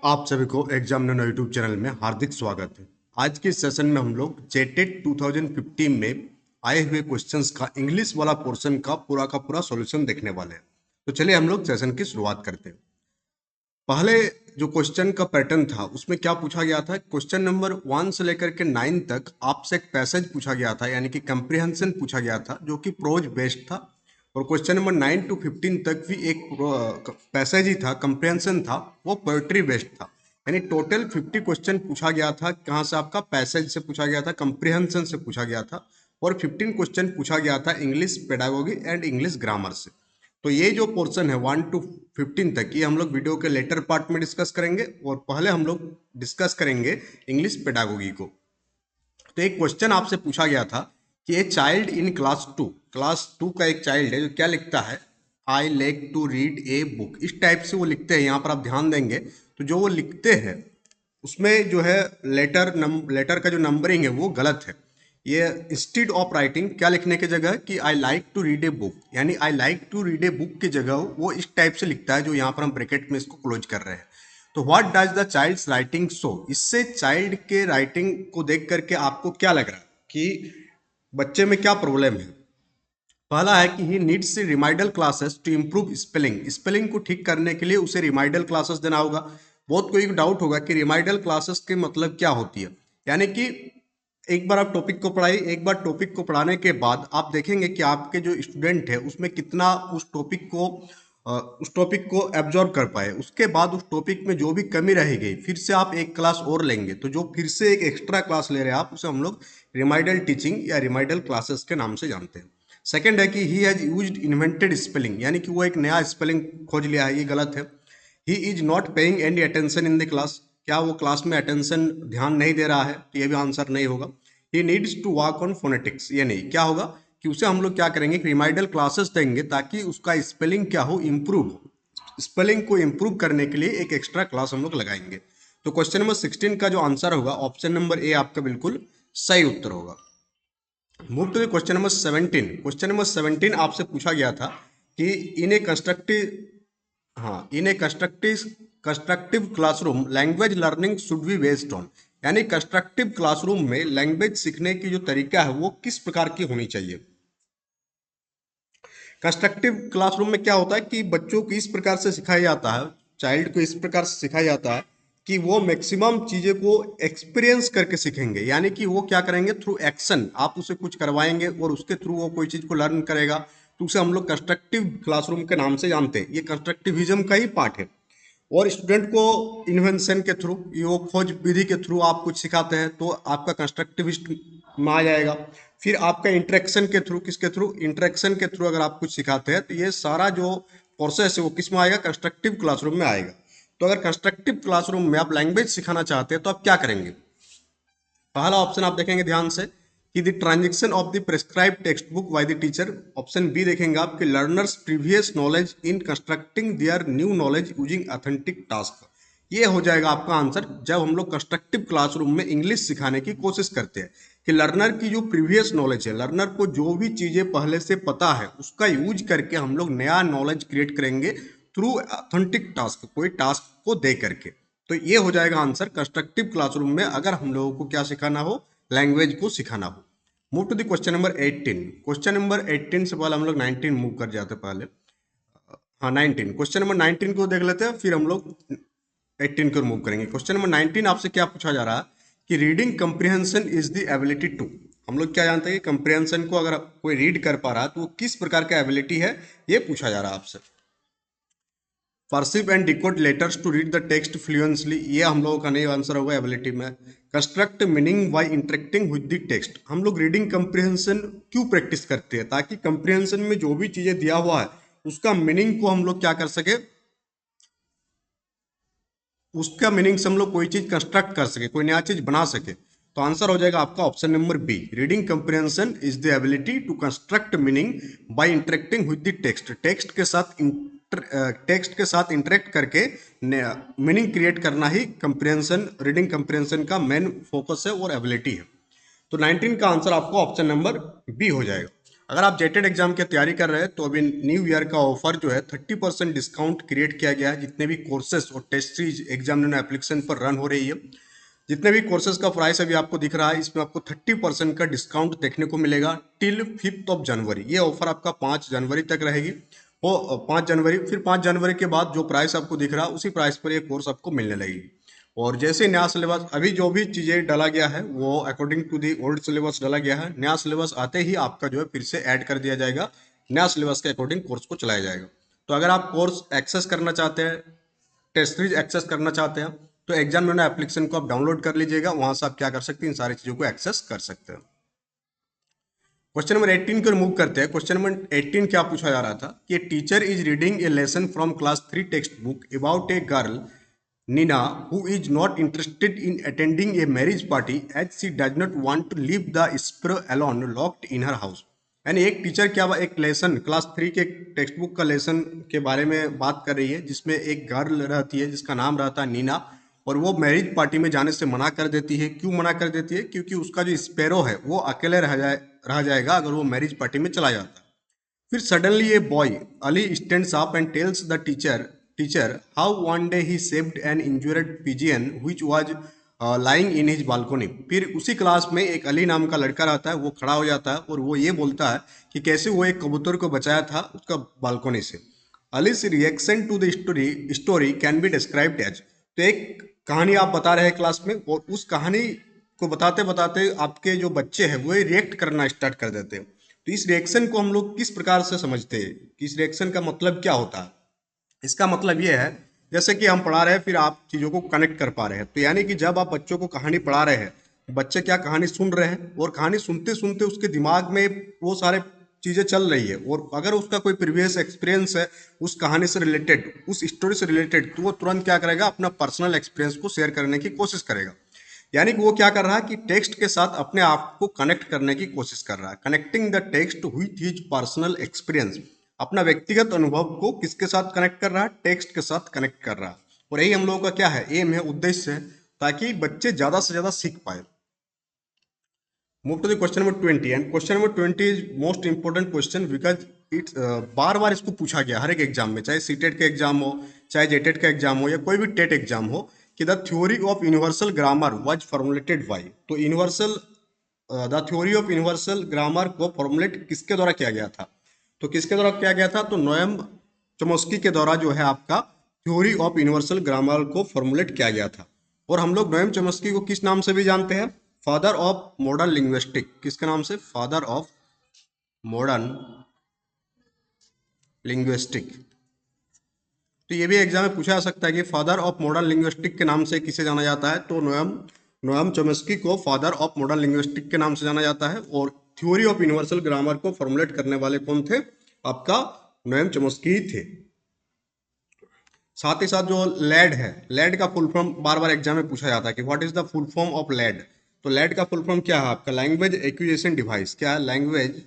आप सभी को एग्जाम नैनो यूट्यूब चैनल में हार्दिक स्वागत है। आज के सेशन में हम लोग जेटेट 2015 में आए हुए क्वेश्चंस का इंग्लिश वाला पोर्शन का पूरा सॉल्यूशन देखने वाले हैं। तो चलिए हम लोग सेशन की शुरुआत करते हैं। पहले जो क्वेश्चन का पैटर्न था उसमें क्या पूछा गया था, क्वेश्चन नंबर 1 से लेकर के 9 तक आपसे एक पैसेज पूछा गया था, यानी कि कंप्रीहेंशन पूछा गया था जो कि प्रोज बेस्ड था। और क्वेश्चन नंबर 9 टू 15 तक भी एक पैसेज ही था, कंप्रीहेंशन था, वो पोएट्री बेस्ड था। यानी टोटल 50 क्वेश्चन पूछा गया था। कहाँ से? आपका पैसेज से पूछा गया था, कंप्रीहेंशन से पूछा गया था, और 15 क्वेश्चन पूछा गया था English pedagogy and English grammar से। तो ये जो पोर्शन है 1 टू 15 तक, ये हम लोग वीडियो के लेटर पार्ट में डिस्कस करेंगे, और पहले हम लोग डिस्कस करेंगे इंग्लिश पेडागोगी को। तो एक क्वेश्चन आपसे पूछा गया था कि ए चाइल्ड इन क्लास 2 का एक चाइल्ड है जो क्या लिखता है, I like to read a book. इस टाइप से वो लिखते हैं। यहाँ पर आप ध्यान देंगे तो जो वो लिखते हैं उसमें जो है लेटर का जो नंबरिंग है वो गलत है। ये इंस्टीड ऑफ राइटिंग क्या लिखने की जगह कि I like to read a book, यानी I like to read a book की जगह वो इस टाइप से लिखता है, जो यहाँ पर हम ब्रैकेट में इसको क्लोज कर रहे हैं। तो what does the child's writing show? इससे चाइल्ड के राइटिंग को देख करके आपको क्या लग रहा है कि बच्चे में क्या प्रॉब्लम है? पहला है कि he needs remedial classes to improve spelling. Spelling को ठीक करने के लिए उसे रिमाइडल क्लासेस देना होगा। बहुत कोई डाउट होगा कि रिमाइडल क्लासेस के मतलब क्या होती है। यानी कि एक बार आप टॉपिक को पढ़ाई, एक बार टॉपिक को पढ़ाने के बाद आप देखेंगे कि आपके जो स्टूडेंट है उसमें कितना उस टॉपिक को एब्जॉर्ब कर पाए। उसके बाद उस टॉपिक में जो भी कमी रह गई फिर से आप एक क्लास और लेंगे, तो जो फिर से एक एक्स्ट्रा क्लास ले रहे हैं आप, उसे हम लोग रिमाइडल टीचिंग या रिमाइडल क्लासेस के नाम से जानते हैं। सेकेंड है कि he has used invented spelling, यानी कि वो एक नया स्पेलिंग खोज लिया है, ये गलत है। He is not paying any attention in the class, क्या वो क्लास में अटेंशन ध्यान नहीं दे रहा है? तो ये भी आंसर नहीं होगा। He needs to work on phonetics, ये नहीं। क्या होगा कि उसे हम लोग क्या करेंगे, रिमाइडल क्लासेस देंगे ताकि उसका स्पेलिंग क्या हो, इम्प्रूव हो। स्पेलिंग को इम्प्रूव करने के लिए एक एक्स्ट्रा क्लास हम लोग लगाएंगे। तो क्वेश्चन नंबर 16 का जो आंसर होगा ऑप्शन नंबर ए आपका बिल्कुल सही उत्तर होगा। Move to the question number 17। Question number 17 आपसे पूछा गया था कि in a constructive classroom language learning should be based on, यानी कंस्ट्रक्टिव क्लासरूम में लैंग्वेज सीखने की जो तरीका है वो किस प्रकार की होनी चाहिए। कंस्ट्रक्टिव क्लासरूम में क्या होता है कि बच्चों को इस प्रकार से सिखाया जाता है, चाइल्ड को इस प्रकार से सिखाया जाता है कि वो मैक्सिमम चीज़ें को एक्सपीरियंस करके सीखेंगे। यानी कि वो क्या करेंगे, थ्रू एक्शन आप उसे कुछ करवाएंगे और उसके थ्रू वो कोई चीज़ को लर्न करेगा। तो उसे हम लोग कंस्ट्रक्टिव क्लासरूम के नाम से जानते हैं। ये कंस्ट्रक्टिविज्म का ही पार्ट है। और स्टूडेंट को इन्वेंशन के थ्रू, ये खोज विधि के थ्रू आप कुछ सिखाते हैं तो आपका कंस्ट्रक्टिविस्ट में आ जाएगा। फिर आपका इंटरेक्शन के थ्रू, किसके थ्रू? इंटरेक्शन के थ्रू अगर आप कुछ सिखाते हैं तो ये सारा जो प्रोसेस है वो किस में आएगा, कंस्ट्रक्टिव क्लासरूम में आएगा। तो अगर कंस्ट्रक्टिव क्लासरूम में आप लैंग्वेज सिखाना चाहते हैं तो आप क्या करेंगे? पहला ऑप्शन आप देखेंगे ध्यान से कि the transaction of the prescribe text book by the teacher. Option B देखेंगे आप कि learners previous knowledge in constructing their new knowledge using authentic task. ये हो जाएगा आपका आंसर जब हम लोग कंस्ट्रक्टिव क्लासरूम में इंग्लिश सिखाने की कोशिश करते हैं कि लर्नर की जो प्रीवियस नॉलेज है, लर्नर को जो भी चीजें पहले से पता है उसका यूज करके हम लोग नया नॉलेज क्रिएट करेंगे थ्रू ऑथेंटिक टास्क, कोई टास्क को दे करके। तो ये हो जाएगा आंसर कंस्ट्रक्टिव क्लासरूम में अगर हम लोगों को क्या सिखाना हो, लैंग्वेज को सिखाना हो। Move to the question number 18। Question number 18 से पहले हम लोग 19 मूव कर जाते पहले। हाँ 19, क्वेश्चन नंबर 19 को देख लेते हैं फिर हम लोग 18 को मूव करेंगे। क्वेश्चन नंबर 19 आपसे क्या पूछा जा रहा है कि reading comprehension is the ability to. हम लोग क्या जानते हैं कि कंप्रीहेंशन को अगर कोई रीड कर पा रहा है तो वो किस प्रकार का एबिलिटी है, ये पूछा जा रहा है आपसे। Perceive and decode letters to read the text fluently, ये हम लोगों का नहीं आंसर होगा एबिलिटी में। Construct meaning by interacting with the text, हम लोग रीडिंग कंप्रीहेंशन क्यों प्रैक्टिस करते हैं, ताकि कंप्रीहेंशन में जो भी चीजें दिया हुआ है उसका मीनिंग को हम लोग क्या कर सके, उसका मीनिंग से हम लोग कोई चीज कंस्ट्रक्ट कर सके, कोई नया चीज बना सके। तो आंसर हो जाएगा आपका option number B. Reading comprehension is the ability to construct meaning by interacting with the text, text के साथ इंटरेक्ट करके मीनिंग क्रिएट करना ही कंप्रीहेंशन, रीडिंग कंप्रीहेंशन का मेन फोकस है और एबिलिटी है। तो 19 का आंसर आपको ऑप्शन नंबर बी हो जाएगा। अगर आप जेटेड एग्जाम की तैयारी कर रहे हैं तो अभी न्यू ईयर का ऑफर जो है 30% डिस्काउंट क्रिएट किया गया है। जितने भी कोर्सेज और टेस्ट सीरीज एग्जाम एप्लीकेशन पर रन हो रही है, जितने भी कोर्सेज का प्राइस अभी आपको दिख रहा है, इसमें आपको 30% का डिस्काउंट देखने को मिलेगा टिल 5 जनवरी। ये ऑफर आपका 5 जनवरी तक रहेगी। वो 5 जनवरी, फिर 5 जनवरी के बाद जो प्राइस आपको दिख रहा है उसी प्राइस पर ये कोर्स आपको मिलने लगेगी। और जैसे नया सिलेबस, अभी जो भी चीज़ें डाला गया है वो according to the old syllabus डाला गया है। नया सिलेबस आते ही आपका जो है फिर से ऐड कर दिया जाएगा, नया सिलेबस के अकॉर्डिंग कोर्स को चलाया जाएगा। तो अगर आप कोर्स एक्सेस करना चाहते हैं, टेस्ट सीरीज एक्सेस करना चाहते हैं, तो एग्जाम एप्लीकेशन को आप डाउनलोड कर लीजिएगा। वहां से आप क्या कर सकते हैं, इन सारी चीज़ों को एक्सेस कर सकते हैं। क्वेश्चन नंबर 18 को रिमूव करते हैं। क्वेश्चन नंबर 18 क्या पूछा जा रहा था कि teacher is reading A lesson from class 3 text book about a girl Nina, who is not interested in attending a marriage party as she does not want to leave the sparrow alone locked in her house। यानी एक teacher क्या एक lesson class 3 के text book का lesson के बारे में बात कर रही है, जिसमें एक गर्ल रहती है जिसका नाम रहता है नीना, और वो मैरिज पार्टी में जाने से मना कर देती है। क्यों मना कर देती है? क्योंकि उसका जो स्पैरो है वो अकेले रह जाएगा अगर वो मैरिज पार्टी में चला जाता है। फिर suddenly a boy Ali stands up and tells the teacher how one day he saved an injured pigeon which was lying in his balcony. फिर उसी क्लास में एक अली नाम का लड़का रहता है, वो खड़ा हो जाता है और वो ये बोलता है कि कैसे वो एक कबूतर को बचाया था उसका बालकोनी से। Alice's reaction to the story can be described as. तो एक कहानी आप बता रहे हैं क्लास में, और उस कहानी को बताते बताते आपके जो बच्चे हैं वो रिएक्ट करना स्टार्ट कर देते हैं। तो इस रिएक्शन को हम लोग किस प्रकार से समझते हैं कि इस रिएक्शन का मतलब क्या होता है? इसका मतलब ये है, जैसे कि हम पढ़ा रहे हैं फिर आप चीज़ों को कनेक्ट कर पा रहे हैं। तो यानी कि जब आप बच्चों को कहानी पढ़ा रहे हैं, बच्चे क्या कहानी सुन रहे हैं, और कहानी सुनते सुनते उसके दिमाग में वो सारे चीज़ें चल रही है, और अगर उसका कोई प्रीवियस एक्सपीरियंस है उस कहानी से रिलेटेड, उस स्टोरी से रिलेटेड, तो वो तुरंत क्या करेगा, अपना पर्सनल एक्सपीरियंस को शेयर करने की कोशिश करेगा। यानी कि वो क्या कर रहा है कि टेक्स्ट के साथ अपने आप को कनेक्ट करने की कोशिश कर रहा है। Connecting the text with his personal experience, अपना व्यक्तिगत अनुभव को किसके साथ कनेक्ट कर रहा है? टेक्स्ट के साथ कनेक्ट कर रहा है। और यही हम लोगों का क्या है, एम है, उद्देश्य है, ताकि बच्चे ज्यादा से ज्यादा सीख पाए। Move to the question number 20, and question number 20 is most important question because it's बार बार इसको पूछा गया हर एक एग्जाम में, चाहे सीटेट का एग्जाम हो, चाहे जेटेट का एग्जाम हो, या कोई भी टेट एग्जाम हो, कि the theory of universal grammar was formulated by. तो universal the theory of universal grammar को फॉर्मुलेट किसके द्वारा किया गया था? तो किसके द्वारा किया गया था? तो नोएम चोम्स्की के द्वारा जो है आपका थ्योरी ऑफ यूनिवर्सल ग्रामर को फॉर्मुलेट किया गया था। और हम लोग नोएम चोम्स्की को किस नाम से भी जानते हैं? Father of modern linguistic. किसके नाम से? Father of modern linguistic. तो ये भी एग्जाम में पूछा जा सकता है कि फादर ऑफ मॉडर्न लिंग्विस्टिक के नाम से किसे जाना जाता है? तो नोएम चोम्स्की को फादर ऑफ मॉडर्न लिंग्विस्टिक के नाम से जाना जाता है। और थ्योरी ऑफ यूनिवर्सल ग्रामर को फॉर्मुलेट करने वाले कौन थे? आपका नोएम चोम्स्की थे। साथ ही साथ जो लैड है, लैड का फुल फॉर्म बार बार एग्जाम में पूछा जाता है कि what is the full form of LAD. तो लैड का फुल फॉर्म क्या है आपका? Language acquisition device. क्या है? Language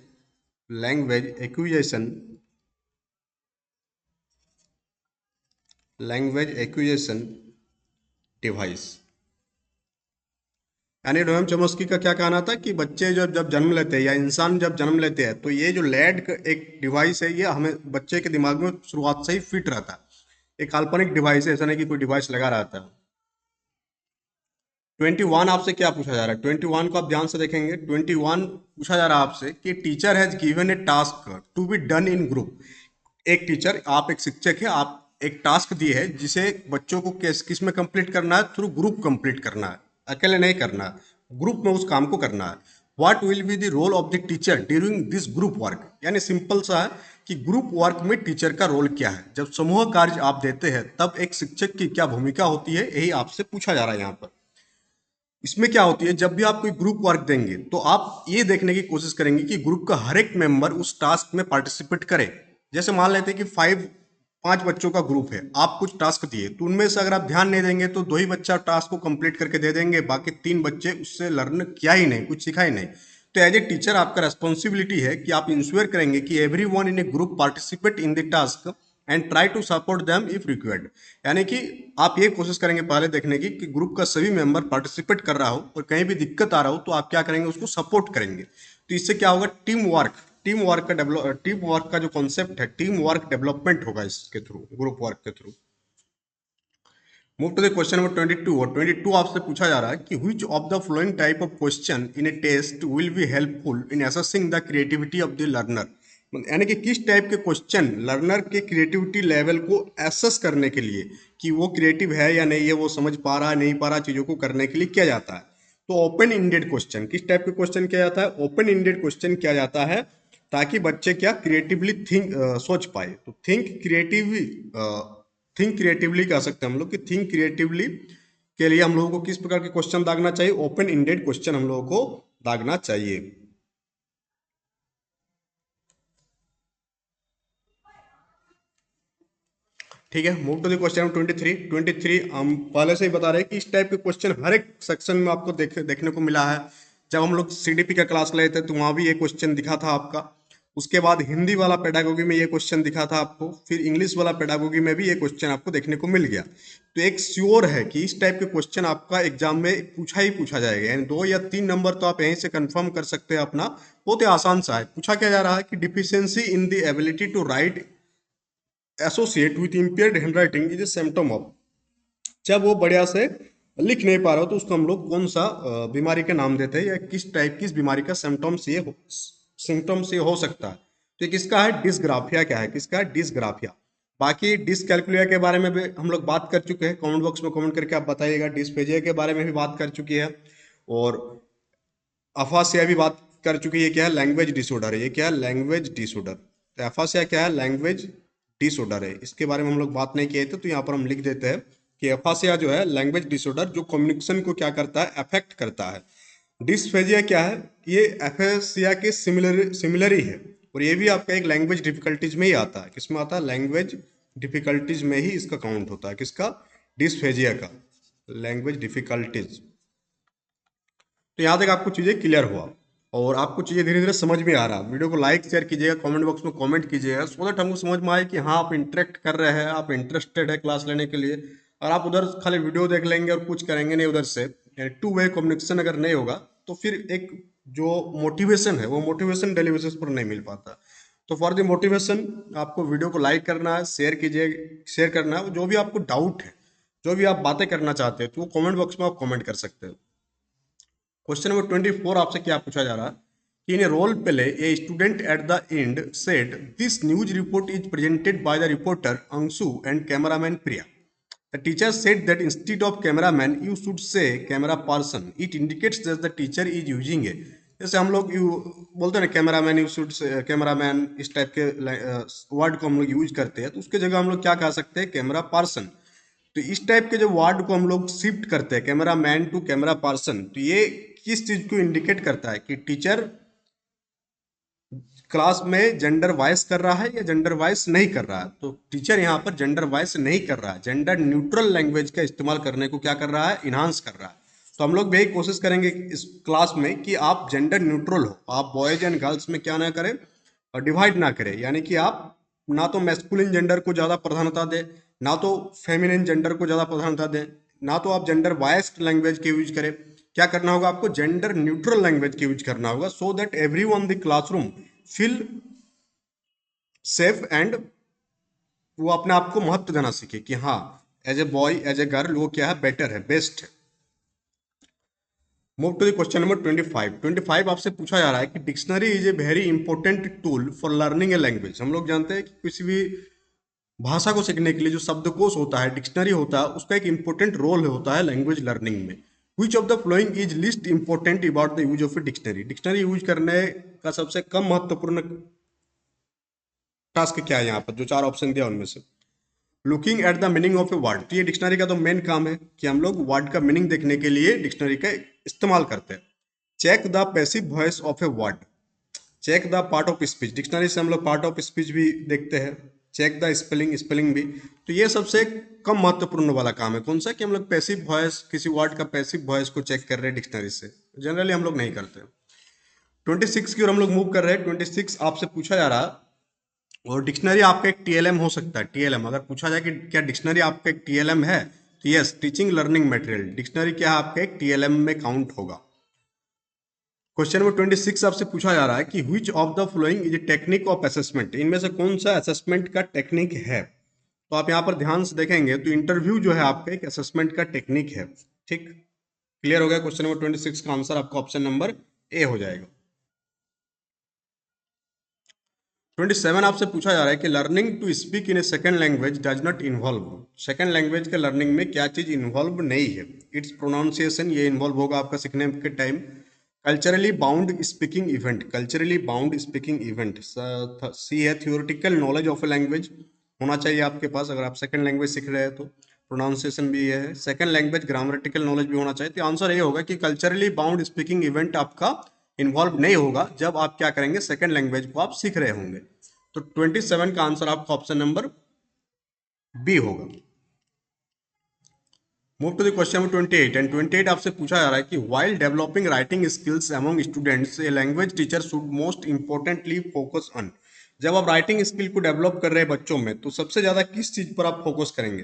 acquisition device. यानी नोएम चोम्स्की का क्या कहना था कि बच्चे जब जन्म लेते हैं या इंसान जब जन्म लेते हैं तो ये जो लैड का एक डिवाइस है, ये हमें बच्चे के दिमाग में शुरुआत से ही फिट रहता है। एक काल्पनिक डिवाइस है, ऐसा नहीं कि कोई डिवाइस लगा रहता है। 21 आपसे क्या पूछा जा रहा है? 21 को आप ध्यान से देखेंगे। 21 पूछा जा रहा है आपसे कि teacher has given a task to be done in group. एक टीचर, आप एक शिक्षक है, आप एक टास्क दिए है जिसे बच्चों को किस में कंप्लीट करना है? थ्रू ग्रुप कंप्लीट करना है, अकेले नहीं करना है, ग्रुप में उस काम को करना है। What will be the role of the teacher during this group work. यानी सिंपल सा है कि ग्रुप वर्क में टीचर का रोल क्या है। जब समूह कार्य आप देते हैं तब एक शिक्षक की क्या भूमिका होती है, यही आपसे पूछा जा रहा है यहाँ पर। इसमें क्या होती है, जब भी आप कोई ग्रुप वर्क देंगे तो आप ये देखने की कोशिश करेंगे कि ग्रुप का हर एक मेंबर उस टास्क में पार्टिसिपेट करे। जैसे मान लेते हैं कि 5 बच्चों का ग्रुप है, आप कुछ टास्क दिए, तो उनमें से अगर आप ध्यान नहीं देंगे तो 2 ही बच्चा टास्क को कंप्लीट करके दे देंगे, बाकी 3 बच्चे उससे लर्न किया ही नहीं, कुछ सीखा ही नहीं। तो एज ए टीचर आपका रेस्पॉन्सिबिलिटी है कि आप इंश्योर करेंगे कि everyone in a group participate in the task and try to support them if required. यानी कि आप ये कोशिश करेंगे पहले देखने की कि ग्रुप का सभी मेंबर पार्टिसिपेट कर रहा हो और कहीं भी दिक्कत आ रहा हो तो आप क्या करेंगे, उसको सपोर्ट करेंगे। तो इससे क्या होगा, टीम वर्क का जो कॉन्सेप्ट है, टीम वर्क डेवलपमेंट होगा इसके थ्रू, ग्रुप वर्क के through. Move to the question number 22। और 22 आपसे पूछा जा रहा है कि which of the following type of question in a test will be helpful in assessing the creativity of the learner. यानी कि किस टाइप के क्वेश्चन लर्नर के क्रिएटिविटी लेवल को एसेस करने के लिए कि वो क्रिएटिव है या नहीं है, वो समझ पा रहा है नहीं पा रहा, चीज़ों को करने के लिए किया जाता है। तो ओपन इंडेड क्वेश्चन, किस टाइप के क्वेश्चन किया जाता है? ओपन इंडेड क्वेश्चन किया जाता है ताकि बच्चे क्या क्रिएटिवली सोच पाए। तो थिंक क्रिएटिवली कह सकते हैं हम लोग कि थिंक क्रिएटिवली के लिए हम लोगों को किस प्रकार के क्वेश्चन दागना चाहिए? ओपन इंडेड क्वेश्चन हम लोगों को दागना चाहिए। ठीक है, मूव टू द क्वेश्चन 23। हम पहले से ही बता रहे हैं कि इस टाइप के क्वेश्चन हर एक सेक्शन में आपको देखने को मिला है। जब हम लोग सीडीपी का क्लास लिए थे तो वहाँ भी ये क्वेश्चन दिखा था आपका। उसके बाद हिंदी वाला पेडागोगी में ये क्वेश्चन दिखा था आपको, फिर इंग्लिश वाला पेडागोगी में भी ये क्वेश्चन आपको देखने को मिल गया। तो एक श्योर है कि इस टाइप के क्वेश्चन आपका एग्जाम में पूछा ही पूछा जाएगा, यानी 2 या 3 नंबर तो आप यहीं से कंफर्म कर सकते हैं अपना। बहुत ही आसान सा है। पूछा क्या जा रहा है कि deficiency in the ability to write associate with impaired handwriting is a symptom of. जब वो बढ़िया से लिख नहीं पा रहा हो तो उसको हम लोग कौन सा बीमारी का नाम देते हैं, या किस बीमारी का सिम्टम्स ये हो सकता है? तो ये किसका है? डिस्ग्राफिया। क्या है? किसका है? डिस्ग्राफिया। बाकी डिसकैलकुलिया के बारे में भी हम लोग बात कर चुके हैं। कमेंट बॉक्स में कमेंट करके आप बताइएगा। डिस्पेजिया के बारे में भी बात कर चुकी है, और अफासिया भी बात कर चुकी है। क्या है? लैंग्वेज डिसऑर्डर है। ये क्या है? Language disorder. तो अफासिया क्या है? लैंग्वेज डिसऑर्डर है। इसके बारे में हम लोग बात नहीं किए थे, तो यहाँ पर हम लिख देते हैं कि अफासिया जो है लैंग्वेज डिसऑर्डर, जो कम्युनिकेशन को क्या करता है? अफेक्ट करता है। डिस्फेजिया क्या है? ये अफेसिया के सिमिलर ही है, और ये भी आपका एक लैंग्वेज डिफिकल्टीज में ही आता है। किसमें आता है? लैंग्वेज डिफिकल्टीज में ही इसका काउंट होता है। किसका? डिस्फेजिया का, लैंग्वेज डिफिकल्टीज। तो यहाँ तक आपको चीज़ें क्लियर हुआ और आपको चीज़ें धीरे धीरे समझ में आ रहा। वीडियो को लाइक शेयर कीजिएगा, कमेंट बॉक्स में कमेंट कीजिएगा, सो दैट हमको समझ में आए कि हाँ आप इंटरेक्ट कर रहे हैं, आप इंटरेस्टेड है क्लास लेने के लिए। और आप उधर खाली वीडियो देख लेंगे और कुछ करेंगे नहीं उधर से, यानी 2 वे कम्युनिकेशन अगर नहीं होगा तो फिर एक जो मोटिवेशन है वो मोटिवेशन डेली बेसिस पर नहीं मिल पाता। तो फॉर द मोटिवेशन आपको वीडियो को लाइक करना है, शेयर करना है। जो भी आपको डाउट है, जो भी आप बातें करना चाहते हैं, तो वो कमेंट बॉक्स में आप कमेंट कर सकते हैं। क्वेश्चन नंबर 24 आपसे क्या पूछा जा रहा है कि in a role play a student at the end said this news report is presented by the reporter Anshu and cameraman Priya. The teacher said that instead of cameraman you should say camera person. It indicates that the teacher is using a, जैसे हम लोग बोलते हैं ना cameraman, you should say cameraman, इस type के word को हम लोग यूज करते हैं। तो उसके जगह हम लोग क्या कह सकते हैं? Camera person. तो इस टाइप के जो वर्ड को हम लोग शिफ्ट करते हैं camera man to camera person, तो ये किस चीज को इंडिकेट करता है कि टीचर क्लास में जेंडर वाइस कर रहा है या जेंडर वाइस नहीं कर रहा है? तो टीचर यहाँ पर जेंडर वाइस नहीं कर रहा है, जेंडर न्यूट्रल लैंग्वेज का इस्तेमाल करने को क्या कर रहा है? इनहांस कर रहा है। तो हम लोग भी यही कोशिश करेंगे इस क्लास में कि आप जेंडर न्यूट्रल हो, आप बॉयज एंड गर्ल्स में क्या ना करें, डिवाइड ना करें। यानी कि आप ना तो मैस्कुलिन जेंडर को ज़्यादा प्रधानता दें, ना तो फेमिनिन जेंडर को ज़्यादा प्रधानता दें, ना तो आप जेंडर वाइस्ड लैंग्वेज के यूज करें। क्या करना होगा आपको? जेंडर न्यूट्रल लैंग्वेज के यूज करना होगा, so that everyone the classroom feel safe and वो अपने आप को महत्व देना सीखे कि हाँ as a boy as a girl वो क्या है? बेटर है, बेस्ट है। Move to the question number 25 आपसे पूछा जा रहा है कि dictionary is a very important tool for learning a language. हम लोग जानते हैं कि किसी भी भाषा को सीखने के लिए जो शब्दकोश होता है, डिक्शनरी होता है, उसका एक इंपॉर्टेंट रोल होता है लैंग्वेज लर्निंग में। Which of the following is list important about the use of a dictionary. Dictionary use करने का सबसे कम महत्वपूर्ण टास्क क्या है? यहाँ पर जो 4 ऑप्शन दिया उनमें से looking at the meaning of a word. तो ये डिक्शनरी का तो मेन काम है कि हम लोग वर्ड का मीनिंग देखने के लिए डिक्शनरी का इस्तेमाल करते हैं। Check the passive voice of a word, check the part of speech. Dictionary से हम लोग पार्ट ऑफ स्पीच भी देखते हैं, चेक द स्पेलिंग भी। तो ये सबसे कम महत्वपूर्ण वाला काम है। कौन सा? कि हम लोग पैसिव वॉइस, किसी वर्ड का पैसिव वॉइस को चेक कर रहे हैं डिक्शनरी से। जनरली हम लोग नहीं करते। 26 की ओर हम लोग मूव कर रहे हैं। 26 आपसे पूछा जा रहा है, और डिक्शनरी आपका एक टीएलएम हो सकता है। टीएलएम अगर पूछा जाए कि क्या डिक्शनरी आपका एक टीएलएम है, तो yes, teaching learning material dictionary क्या है? आपका एक टीएलएम में काउंट होगा। क्वेश्चन नंबर 26 आपसे पूछा जा रहा है कि which of the following is technique of assessment, इनमें से कौन सा असेसमेंट का टेक्निक है। तो आप यहाँ पर ध्यान से देखेंगे तो इंटरव्यू जो है आपका एक असेसमेंट का टेक्निक है। ठीक, क्लियर हो गया। क्वेश्चन नंबर 26 का आंसर आपका ऑप्शन नंबर ए हो जाएगा। 27 आपसे पूछा जा रहा है कि learning to speak in a second language does not involve, second language के लर्निंग में क्या चीज इन्वॉल्व नहीं है। इट्स प्रोनाउंसिएशन, ये इन्वॉल्व होगा आपका सीखने के time. Culturally bound speaking event, culturally bound speaking event. C है theoretical knowledge of a language, होना चाहिए आपके पास अगर आप सेकंड लैंग्वेज सीख रहे हैं तो। प्रोनाउंसिएशन भी ये है। सेकंड लैंग्वेज ग्रामेटिकल नॉलेज भी होना चाहिए। तो आंसर ये होगा कि कल्चरली बाउंड स्पीकिंग इवेंट आपका इन्वॉल्व नहीं होगा जब आप क्या करेंगे, सेकंड लैंग्वेज को आप सीख रहे होंगे। तो 27 का आंसर आपका ऑप्शन नंबर बी होगा। Move to the question number 28 and 28 आपसे पूछा जा रहा है कि while developing writing skills among students a language teacher should most importantly focus on. जब आप राइटिंग स्किल को डेवलप कर रहे हैं बच्चों में तो सबसे ज्यादा किस चीज पर आप फोकस करेंगे।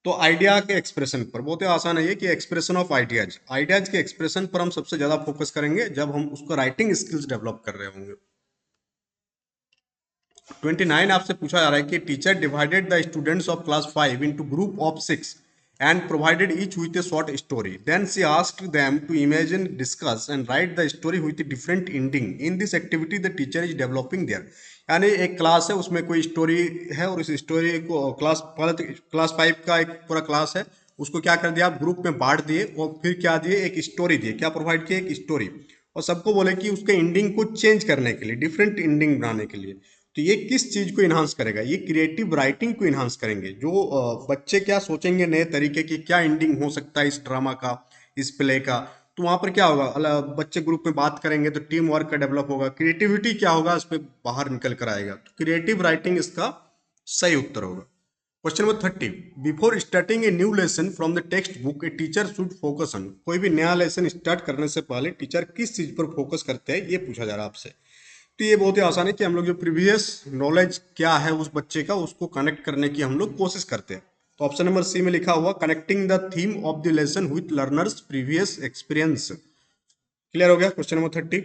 तो आइडिया के एक्सप्रेशन पर। बहुत ही आसान है ये कि एक्सप्रेशन ऑफ आइडियाज, आइडियाज के एक्सप्रेशन पर हम सबसे ज्यादा फोकस करेंगे जब हम उसको राइटिंग स्किल्स डेवलप कर रहे होंगे। 29 आपसे पूछा जा रहा है कि teacher divided the students of class 5 into group of 6 and provided each with a short story. Then she asked them to imagine, discuss and write the story with a different ending. In this activity the teacher is developing there. यानी एक class है उसमें कोई story है और इस story को class 5 का एक पूरा क्लास है, उसको क्या कर दिया आप ग्रुप में बांट दिए और फिर क्या दिए, एक स्टोरी दिए। क्या प्रोवाइड किए, एक स्टोरी। और सबको बोले कि उसके एंडिंग को चेंज करने के लिए, डिफरेंट एंडिंग बनाने के लिए। तो ये किस चीज को इन्हांस करेगा, ये क्रिएटिव राइटिंग को इन्हांस करेंगे। जो बच्चे क्या सोचेंगे नए तरीके की, क्या एंडिंग हो सकता है इस ड्रामा का, इस प्ले का। तो वहां पर क्या होगा, बच्चे ग्रुप में बात करेंगे तो टीम वर्क का डेवलप होगा, क्रिएटिविटी क्या होगा इस पे बाहर निकल कर आएगा। तो क्रिएटिव राइटिंग इसका सही उत्तर होगा। Question number 30, before starting a new lesson from the text book a teacher should focus on. कोई भी नया लेसन स्टार्ट करने से पहले टीचर किस चीज पर फोकस करते हैं, ये पूछा जा रहा है आपसे। तो ये बहुत ही आसान है कि हम लोग जो प्रीवियस नॉलेज क्या है उस बच्चे का, उसको कनेक्ट करने की हम लोग कोशिश करते हैं। तो ऑप्शन नंबर सी में लिखा हुआ connecting the theme of the lesson with learners previous experience. Clear हो गया क्वेश्चन नंबर 30।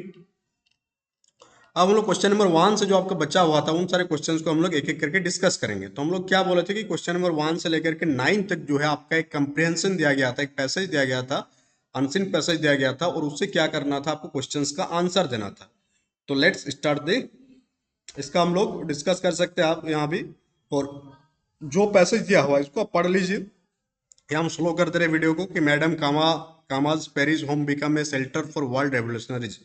अब हम लोग क्वेश्चन नंबर 1 से जो आपका बचा हुआ था उन सारे क्वेश्चंस को हम लोग एक एक करके डिस्कस करेंगे। तो हम लोग क्या बोले थे कि क्वेश्चन नंबर 1 से लेकर के 9 तक जो है आपका एक कंप्रिहेंशन दिया गया था, एक पैसेज दिया गया था, अनसीन पैसेज दिया गया था और उससे क्या करना था, आपको क्वेश्चंस का आंसर देना था। तो लेट्स स्टार्ट दे, इसका हम लोग डिस्कस कर सकते हैं आप यहाँ भी। और जो पैसेज दिया हुआ है इसको आप पढ़ लीजिए। यहाँ हम स्लो करते रहे वीडियो को कि madam commas Paris home become a shelter for world revolutionaries.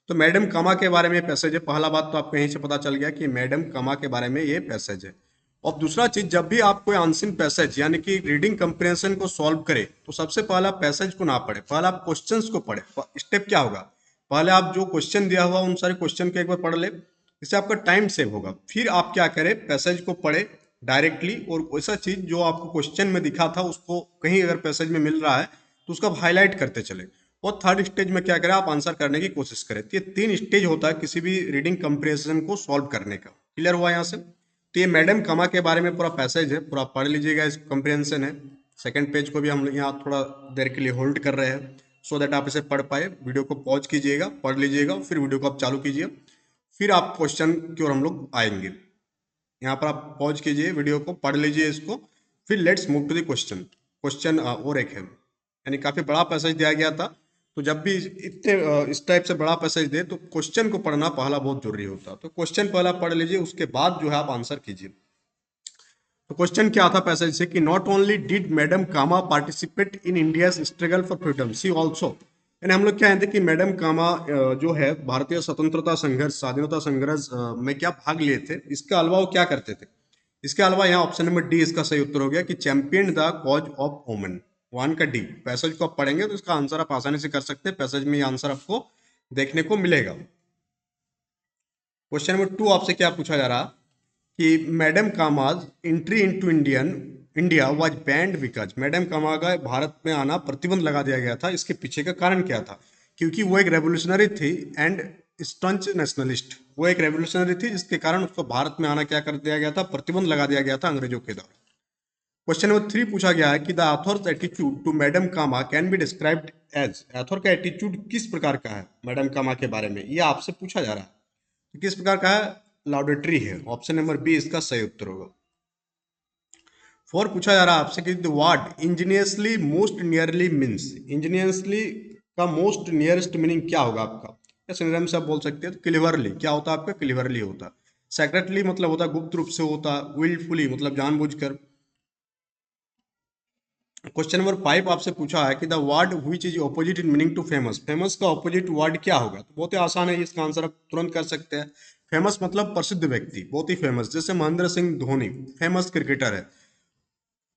तो मैडम कामा के बारे में पैसेज है। पहला बात तो आपको यहीं से पता चल गया कि मैडम कामा के बारे में ये पैसेज है। और दूसरा चीज, जब भी आप कोई आंसर पैसेज यानी कि रीडिंग कंप्रिहेंशन को सॉल्व करे तो सबसे पहला पैसेज को ना पढ़े, पहले आप क्वेश्चंस को पढ़े। स्टेप क्या होगा, पहले आप जो क्वेश्चन दिया हुआ उन सारे क्वेश्चन को एक बार पढ़ ले, इससे आपका टाइम सेव होगा। फिर आप क्या करें, पैसेज को पढ़े डायरेक्टली और ऐसा चीज जो आपको क्वेश्चन में दिखा था उसको कहीं अगर पैसेज में मिल रहा है तो उसका हाईलाइट करते चले। और थर्ड स्टेज में क्या करें, आप आंसर करने की कोशिश करें। तो ये 3 स्टेज होता है किसी भी रीडिंग कंप्रिहेंशन को सॉल्व करने का। क्लियर हुआ यहाँ से। तो ये मैडम कामा के बारे में पूरा पैसेज है, पूरा पढ़ लीजिएगा, इस कंप्रिहेंशन है। सेकंड पेज को भी हम यहाँ थोड़ा देर के लिए होल्ड कर रहे हैं सो दैट आप इसे पढ़ पाए। वीडियो को पॉज कीजिएगा, पढ़ लीजिएगा, फिर वीडियो को आप चालू कीजिए, फिर आप क्वेश्चन की ओर हम लोग आएंगे। यहाँ पर आप पॉज कीजिए, वीडियो को पढ़ लीजिए इसको, फिर let's move to the question. Question और एक है, यानी काफी बड़ा पैसेज दिया गया था, तो जब भी इतने इस टाइप से बड़ा पैसेज दे तो क्वेश्चन को पढ़ना पहला बहुत जरूरी होता है। तो क्वेश्चन पहला पढ़ लीजिए, उसके बाद जो है आप आंसर कीजिए। तो क्वेश्चन क्या था पैसेज से कि not only did madam Cama participate in India struggle for freedom, she also. यानी हम लोग क्या कहते हैं कि मैडम कामा जो है भारतीय स्वतंत्रता संघर्ष, स्वाधीनता संघर्ष में क्या भाग लिए थे, इसके अलावा वो क्या करते थे। इसके अलावा यहाँ ऑप्शन नंबर डी इसका सही उत्तर हो गया कि champion the cause of women. 1 का डी। पैसेज को आप पढ़ेंगे तो इसका आंसर आप आसानी से कर सकते हैं, पैसेज में ये आंसर आपको देखने को मिलेगा। क्वेश्चन नंबर 2 आपसे क्या पूछा जा रहा कि madam Cama's entry into India was banned because, madam Cama का भारत में आना प्रतिबंध लगा दिया गया था, इसके पीछे का कारण क्या था। क्योंकि वो एक रेवोल्यूशनरी थी एंड स्टंच नेशनलिस्ट, वो एक रेवोल्यूशनरी थी जिसके कारण उसको भारत में आना क्या कर दिया गया था, प्रतिबंध लगा दिया गया था अंग्रेजों के द्वारा। क्वेश्चन नंबर 3 पूछा गया है कि the author's attitude to madam Cama can be described as author का एटीट्यूड किस प्रकार का है मैडम कामा के बारे में, ये आपसे पूछा जा रहा है। तो किस प्रकार का है, लाउडेटरी है। ऑप्शन नंबर बी इसका सही उत्तर होगा। फोर पूछा जा रहा है आपसे कि the word इंजीनियसली most nearly means, इंजीनियसली का मोस्ट नियरेस्ट मीनिंग क्या होगा आपका, या सिनोनिम से आप बोल सकते हैं। तो क्लिवरली क्या होता है आपका, क्लिवरली होता है। सेक्रेटली मतलब होता है गुप्त रूप से होता है। विल्डफुली मतलब जानबूझकर। क्वेश्चन नंबर 5 आपसे पूछा है कि the word which is opposite in meaning to famous, famous का ऑपोजिट वर्ड क्या होगा। तो बहुत ही आसान है, इसका आंसर आप तुरंत कर सकते हैं। फेमस मतलब प्रसिद्ध व्यक्ति, बहुत ही फेमस। जैसे महेंद्र सिंह धोनी फेमस क्रिकेटर है,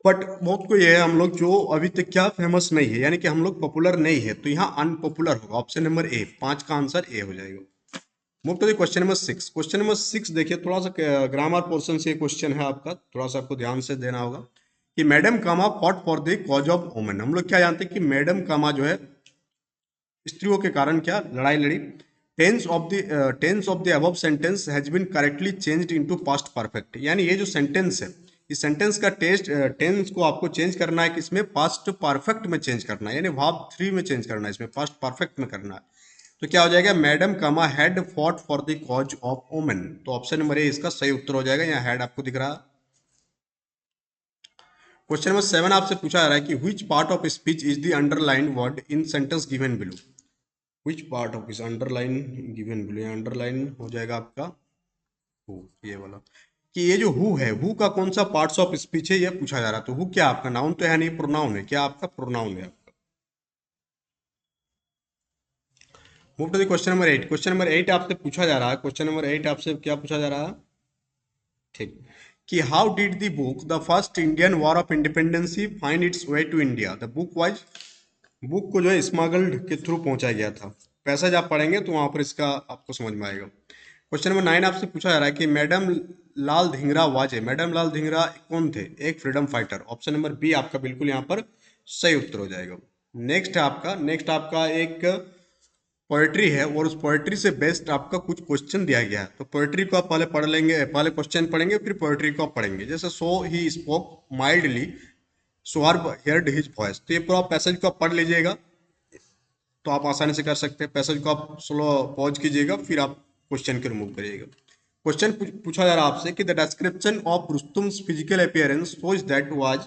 बट बहुत कोई है हम लोग जो अभी तक क्या फेमस नहीं है, यानी कि हम लोग पॉपुलर नहीं है। तो यहाँ अनपॉपुलर होगा। ऑप्शन नंबर ए, 5 का आंसर ए हो जाएगा। Move to the question number 6। Question number 6 देखिए, थोड़ा सा ग्रामर पोर्शन से क्वेश्चन है आपका, थोड़ा सा आपको ध्यान से देना होगा कि madam Cama fought for the cause of women. हम लोग क्या जानते हैं कि मैडम कामा जो है स्त्रियों के कारण क्या लड़ाई लड़ी। Tense of the above sentence has been correctly changed into past perfect, यानी ये जो सेंटेंस है, इस सेंटेंस का टेंस को आपको चेंज करना है, किसमें, पास्ट परफेक्ट में चेंज करना है, यानी वर्ब 3 में चेंज करना है, इसमें पास्ट परफेक्ट में करना है। तो क्या हो जाएगा, madam Cama had fought for the cause of women. तो ऑप्शन नंबर ए इसका सही उत्तर हो जाएगा। यहाँ हैड आपको दिख रहा है। क्वेश्चन नंबर 7 आपसे पूछा जा रहा है कि which part of speech is the underline word in sentence given below. Which part of इस अंडरलाइन गिवन बिलो, अंडरलाइन हो जाएगा आपका हु, ये वाला। कि ये जो हु है, हु का कौन सा पार्ट्स ऑफ स्पीच है, ये पूछा जा रहा है। तो हु क्या आपका नाउन तो है नहीं, प्रोनाउन है। क्या आपका प्रोनाउन है आपका। Move to the question number 8। Question number 8 आपसे पूछा जा रहा है, क्वेश्चन नंबर 8 आपसे क्या पूछा जा रहा है, ठीक, कि how did the book the first Indian war of independence find its way to India. The book was, book को जो है स्मगल्ड के थ्रू पहुंचाया गया था। पैसेज आप पढ़ेंगे तो वहां पर इसका आपको समझ में आएगा। क्वेश्चन नंबर 9 आपसे पूछा जा रहा है कि मैडम लाल धिंगरा वाजे, मैडम लाल धिंगरा कौन थे, एक freedom fighter. Option number B आपका बिल्कुल यहाँ पर सही उत्तर हो जाएगा। नेक्स्ट आपका एक पोएट्री है, और उस पोएट्री से बेस्ट आपका कुछ क्वेश्चन दिया गया है। तो पोएट्री को आप पहले पढ़ लेंगे, पहले क्वेश्चन पढ़ेंगे, फिर पोएट्री को आप पढ़ेंगे। जैसे so he spoke mildly Sohrab heard his voice, तो ये पूरा पैसेज को आप पढ़ लीजिएगा, तो आप आसानी से कर सकते हैं। पैसेज को आप स्लो पॉज कीजिएगा, फिर आप क्वेश्चन को रिमूव करिएगा। क्वेश्चन पूछा जा रहा है आपसे कि the description of Rustum's physical appearance shows that was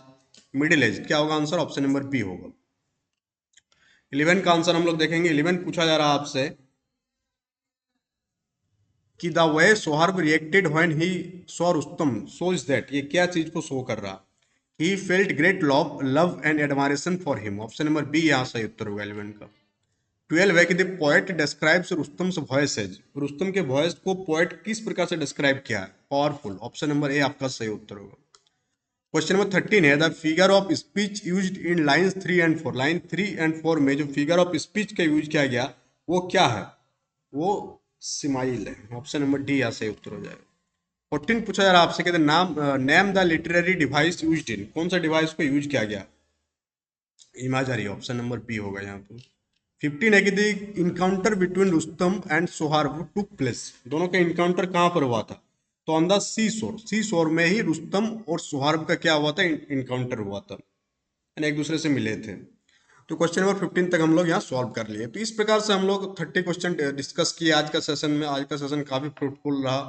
middle age. क्या होगा आंसर, ऑप्शन नंबर बी होगा। 11 का आंसर हम लोग देखेंगे। 11 पूछा जा रहा है आपसे कि the way Sohrab reacted when he saw Rustum shows that, ये क्या चीज को शो कर रहा है। He felt great love and admiration for him. Option number B यहाँ सही उत्तर होगा 11 का। 12 है कि the poet describes Rustum's voice as, Rustum के वॉइस को पोएट किस प्रकार से डिस्क्राइब किया है, पावरफुल। ऑप्शन नंबर ए आपका सही उत्तर होगा। क्वेश्चन नंबर 13 है the figure of speech used in lines 3 and 4। Line 3 and 4 में जो फिगर ऑफ स्पीच का यूज किया गया वो क्या है, वो स्माइल है। ऑप्शन नंबर डी यहाँ सही उत्तर हो जाएगा। 14 पूछा जा रहा है आपसे कहते नाम name the literary device used in, कौन सा डिवाइस को यूज किया गया, इमेजरी। ऑप्शन नंबर बी होगा यहाँ पे। 15 है कि the encounter between Rustum and Sohrab took place, दोनों का इनकाउंटर कहाँ पर हुआ था, तो ऑन द सी शोर, सी शोर में ही रुस्तम और सोहार्ब का क्या हुआ था, इनकाउंटर हुआ था, यानी एक दूसरे से मिले थे। तो क्वेश्चन नंबर 15 तक हम लोग यहाँ सॉल्व कर लिए। तो इस प्रकार से हम लोग 30 क्वेश्चन डिस्कस किए आज का सेशन में। आज का सेशन काफी फ्रूटफुल रहा,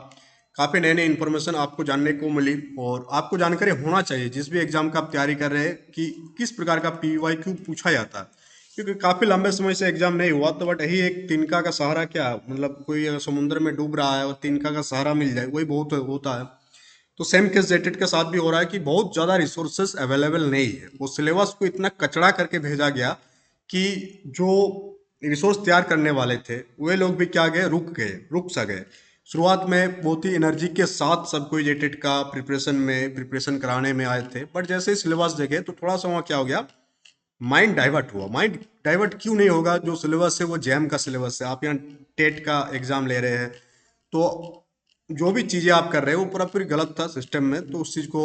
काफी नए नए इन्फॉर्मेशन आपको जानने को मिली, और आपको जानकारी होना चाहिए जिस भी एग्जाम का आप तैयारी कर रहे हैं कि किस प्रकार का PYQ पूछा जाता है, क्योंकि काफी लंबे समय से एग्जाम नहीं हुआ। तो बट यही एक तिनका का सहारा, क्या मतलब कोई अगर समुद्र में डूब रहा है और तिनका का सहारा मिल जाए, वही बहुत होता है। तो सेम केस जेटेड के साथ भी हो रहा है कि बहुत ज़्यादा रिसोर्सेस अवेलेबल नहीं है। वो सिलेबस को इतना कचड़ा करके भेजा गया कि जो रिसोर्स तैयार करने वाले थे वे लोग भी क्या गए, रुक सा गए। शुरुआत में बहुत ही एनर्जी के साथ सब कोई जेटेड का प्रिपरेशन कराने में आए थे, बट जैसे ही सिलेबस देखे तो थोड़ा सा वहाँ क्या हो गया, माइंड डाइवर्ट हुआ। माइंड डाइवर्ट क्यों नहीं होगा, जो सिलेबस है वो जैम का सिलेबस है। आप यहाँ टेट का एग्जाम ले रहे हैं, तो जो भी चीज़ें आप कर रहे हो वो पूरा पूरी गलत था सिस्टम में। तो उस चीज़ को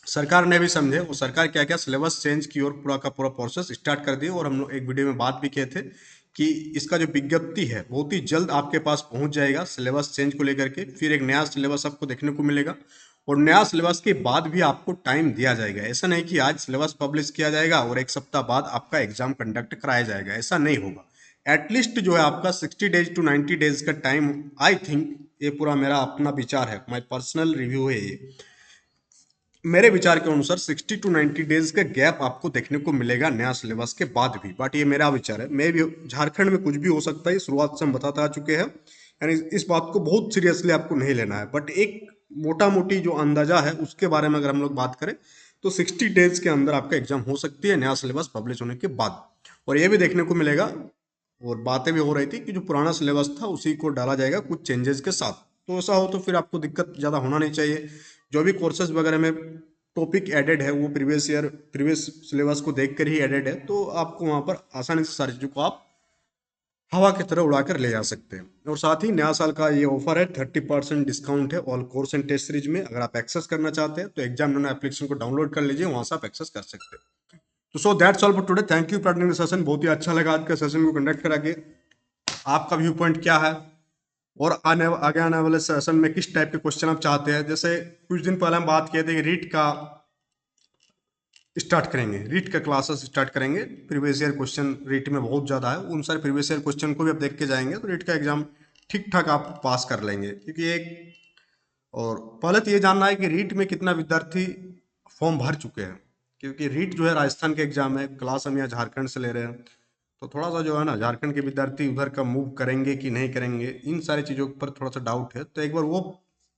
सरकार ने भी समझे, वो सरकार क्या क्या सिलेबस चेंज की और पूरा का पूरा प्रोसेस स्टार्ट कर दिया। और हम लोग एक वीडियो में बात भी किए थे कि इसका जो विज्ञप्ति है बहुत ही जल्द आपके पास पहुंच जाएगा सिलेबस चेंज को लेकर के। फिर एक नया सिलेबस आपको देखने को मिलेगा, और नया सिलेबस के बाद भी आपको टाइम दिया जाएगा। ऐसा नहीं कि आज सिलेबस पब्लिश किया जाएगा और एक सप्ताह बाद आपका एग्जाम कंडक्ट कराया जाएगा, ऐसा नहीं होगा। एटलीस्ट जो है आपका 60 डेज टू 90 डेज का टाइम, आई थिंक, ये पूरा मेरा अपना विचार है, माई पर्सनल रिव्यू है ये, मेरे विचार के अनुसार 60 to 90 डेज का गैप आपको देखने को मिलेगा नया सिलेबस के बाद भी। बट ये मेरा विचार है, मैं भी, झारखंड में कुछ भी हो सकता है, शुरुआत से हम बताते आ चुके हैं, यानी इस बात को बहुत सीरियसली आपको नहीं लेना है। बट एक मोटा मोटी जो अंदाजा है उसके बारे में अगर हम लोग बात करें तो 60 डेज के अंदर आपका एग्जाम हो सकती है नया सिलेबस पब्लिश होने के बाद। और ये भी देखने को मिलेगा, और बातें भी हो रही थी कि जो पुराना सिलेबस था उसी को डाला जाएगा कुछ चेंजेस के साथ। तो ऐसा हो तो फिर आपको दिक्कत ज़्यादा होना नहीं चाहिए। जो भी कोर्सेज वगैरह में टॉपिक एडेड है वो प्रीवियस सिलेबस को देखकर ही एडेड है, तो आपको वहाँ पर आसानी से सारी चीज़ों को आप हवा की तरह उड़ाकर ले जा सकते हैं। और साथ ही नया साल का ये ऑफर है, 30% डिस्काउंट है all course and test series में। अगर आप एक्सेस करना चाहते हैं तो एग्जाम नोना एप्लीकेशन को डाउनलोड कर लीजिए, वहाँ से आप एक्सेस कर सकते हैं। तो so that's all for today. Thank you for attending the session. बहुत ही अच्छा लगा आज का सेशन को कंडक्ट करा के। आपका व्यू पॉइंट क्या है और आगे आने वाले सेशन में किस टाइप के क्वेश्चन आप चाहते हैं? जैसे कुछ दिन पहले हम बात किए थे कि रीट का स्टार्ट करेंगे, रीट का क्लासेस स्टार्ट करेंगे। प्रीवियस ईयर क्वेश्चन रीट में बहुत ज़्यादा है, उन सारे प्रीवियस ईयर क्वेश्चन को भी आप देख के जाएंगे तो रीट का एग्जाम ठीक ठाक आप पास कर लेंगे। क्योंकि एक, और पहले तो ये जानना है कि रीट में कितना विद्यार्थी फॉर्म भर चुके हैं, क्योंकि रीट जो है राजस्थान के एग्जाम है, क्लास हम यहाँ झारखंड से ले रहे हैं, तो थोड़ा सा जो है ना झारखंड के विद्यार्थी उधर का मूव करेंगे कि नहीं करेंगे, इन सारी चीज़ों पर थोड़ा सा डाउट है। तो एक बार वो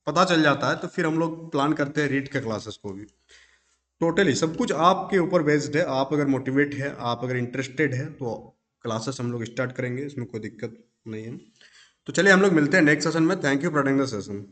पता चल जाता है तो फिर हम लोग प्लान करते हैं रीट के क्लासेस को भी। टोटली सब कुछ आपके ऊपर बेस्ड है, आप अगर मोटिवेट है, आप अगर इंटरेस्टेड है तो क्लासेस हम लोग स्टार्ट करेंगे, इसमें कोई दिक्कत नहीं है। तो चलिए हम लोग मिलते हैं नेक्स्ट सेशन में। Thank you for attending the session.